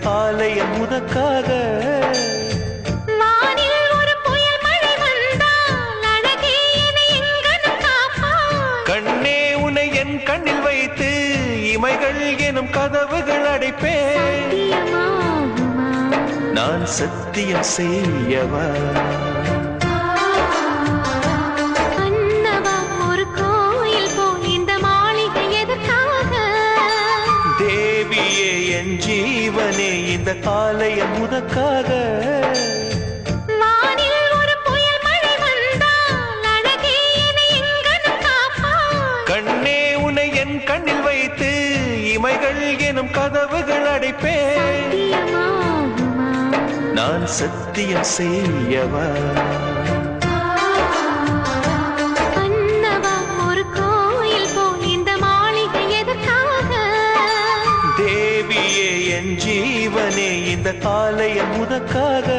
ஆலயம் உனக்காக. வானில் ஒரு புயல் மழை வந்தால் அழகே என்னை எங்கனம் காப்பாய். கண்ணே உன்னை என் கண்ணில் வைத்து இமைகள் எனும் கதவுகள் அடைப்பேன். சத்தியமாகுமா? நான் சத்தியம் செய்யவா? அன்னவா, ஒரு கோயில் போல் இந்த மாளிகை எதற்காக? தேவியே என் ஜீவனே இந்த ஆலயம் உனக்காக. வானில் ஒரு புயல் மழை வந்தால் அழகே என்னை எங்கனம் காப்பாய். கண்ணே உன்னை என் கண்ணில் வைத்து இமைகள் எனும் கதவுகள் அடைப்பேன். சத்தியமாகுமா? நான் சத்தியம் செய்யவா? அன்னவா, ஒரு கோயில் போல் இந்த மாளிகை எதற்காக? தேவியே என் ஜீவனே இந்த ஆலயம் உனக்காக.